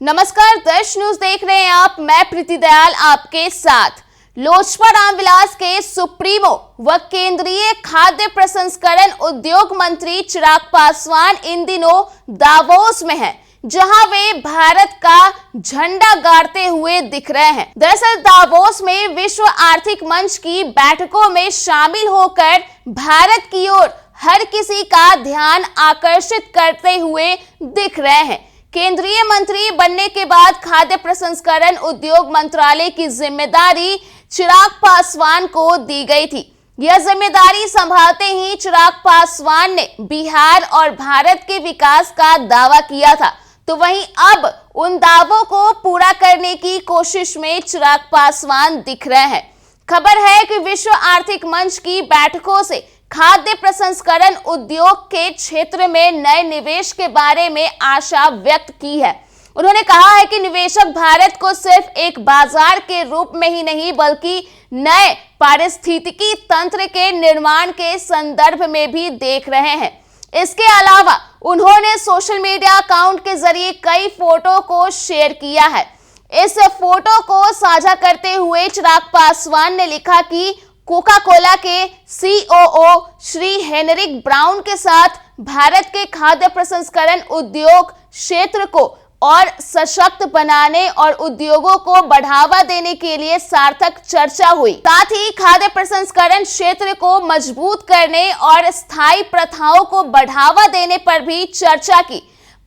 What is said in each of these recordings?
नमस्कार, दर्श न्यूज देख रहे हैं आप। मैं प्रीति दयाल आपके साथ। लोजपा रामविलास के सुप्रीमो व केंद्रीय खाद्य प्रसंस्करण उद्योग मंत्री चिराग पासवान इन दिनों दावोस में हैं, जहां वे भारत का झंडा गाड़ते हुए दिख रहे हैं। दरअसल दावोस में विश्व आर्थिक मंच की बैठकों में शामिल होकर भारत की ओर हर किसी का ध्यान आकर्षित करते हुए दिख रहे हैं। केंद्रीय मंत्री बनने के बाद खाद्य प्रसंस्करण उद्योग मंत्रालय की जिम्मेदारी चिराग पासवान को दी गई थी। यह जिम्मेदारी संभालते ही चिराग पासवान ने बिहार और भारत के विकास का दावा किया था, तो वहीं अब उन दावों को पूरा करने की कोशिश में चिराग पासवान दिख रहे हैं। खबर है कि विश्व आर्थिक मंच की बैठकों से खाद्य प्रसंस्करण उद्योग के क्षेत्र में नए निवेश के बारे में आशा व्यक्त की है। उन्होंने कहा है कि निवेशक भारत को सिर्फ एक बाजार के रूप में ही नहीं, बल्कि नए पारिस्थितिकी तंत्र के निर्माण के संदर्भ में भी देख रहे हैं। इसके अलावा उन्होंने सोशल मीडिया अकाउंट के जरिए कई फोटो को शेयर किया है। इस फोटो को साझा करते हुए चिराग पासवान ने लिखा कि कोका कोला के सीओओ श्री हेनरिक ब्राउन के साथ भारत के खाद्य प्रसंस्करण उद्योग क्षेत्र को और सशक्त बनाने और उद्योगों को बढ़ावा देने के लिए सार्थक चर्चा हुई। साथ ही खाद्य प्रसंस्करण क्षेत्र को मजबूत करने और स्थायी प्रथाओं को बढ़ावा देने पर भी चर्चा की।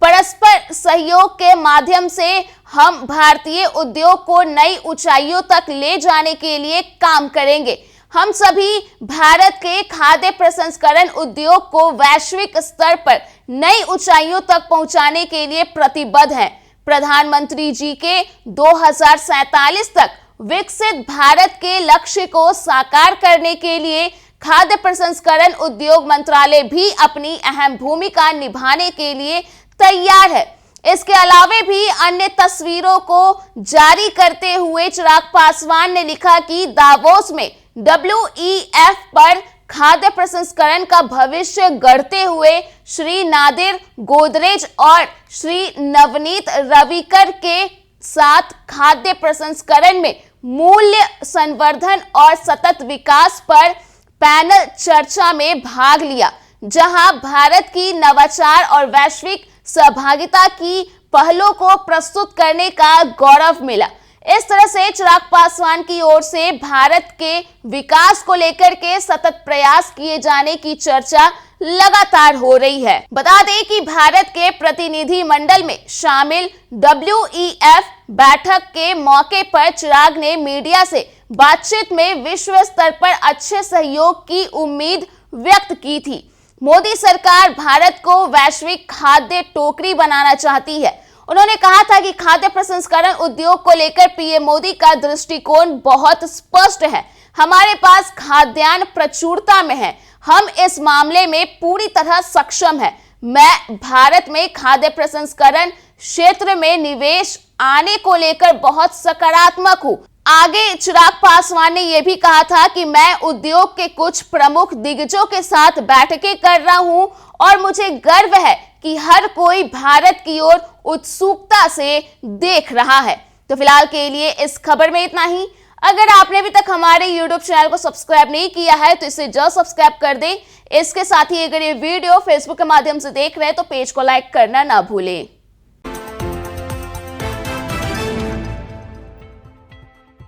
परस्पर सहयोग के माध्यम से हम भारतीय उद्योग को नई ऊंचाइयों तक ले जाने के लिए काम करेंगे। हम सभी भारत के खाद्य प्रसंस्करण उद्योग को वैश्विक स्तर पर नई ऊंचाइयों तक पहुंचाने के लिए प्रतिबद्ध हैं। प्रधानमंत्री जी के 2047 तक विकसित भारत के लक्ष्य को साकार करने के लिए खाद्य प्रसंस्करण उद्योग मंत्रालय भी अपनी अहम भूमिका निभाने के लिए तैयार है। इसके अलावा भी अन्य तस्वीरों को जारी करते हुए चिराग पासवान ने लिखा कि दावोस में WEF पर खाद्य प्रसंस्करण का भविष्य गढ़ते हुए श्री नादिर गोदरेज और श्री नवनीत रविकर के साथ खाद्य प्रसंस्करण में मूल्य संवर्धन और सतत विकास पर पैनल चर्चा में भाग लिया, जहां भारत की नवाचार और वैश्विक सहभागिता की पहलों को प्रस्तुत करने का गौरव मिला। इस तरह से चिराग पासवान की ओर से भारत के विकास को लेकर के सतत प्रयास किए जाने की चर्चा लगातार हो रही है। बता दें कि भारत के प्रतिनिधि मंडल में शामिल WEF बैठक के मौके पर चिराग ने मीडिया से बातचीत में विश्व स्तर पर अच्छे सहयोग की उम्मीद व्यक्त की थी। मोदी सरकार भारत को वैश्विक खाद्य टोकरी बनाना चाहती है। उन्होंने कहा था कि खाद्य प्रसंस्करण उद्योग को लेकर पीएम मोदी का दृष्टिकोण बहुत स्पष्ट है। हमारे पास खाद्यान्न प्रचुरता में है, हम इस मामले में पूरी तरह सक्षम हैं। मैं भारत में खाद्य प्रसंस्करण क्षेत्र में निवेश आने को लेकर बहुत सकारात्मक हूँ। आगे चिराग पासवान ने यह भी कहा था कि मैं उद्योग के कुछ प्रमुख दिग्गजों के साथ बैठकें कर रहा हूं और मुझे गर्व है कि हर कोई भारत की ओर उत्सुकता से देख रहा है। तो फिलहाल के लिए इस खबर में इतना ही। अगर आपने अभी तक हमारे YouTube चैनल को सब्सक्राइब नहीं किया है तो इसे जल्द सब्सक्राइब कर दें। इसके साथ ही अगर ये वीडियो Facebook के माध्यम से देख रहे हैं तो पेज को लाइक करना ना भूलें।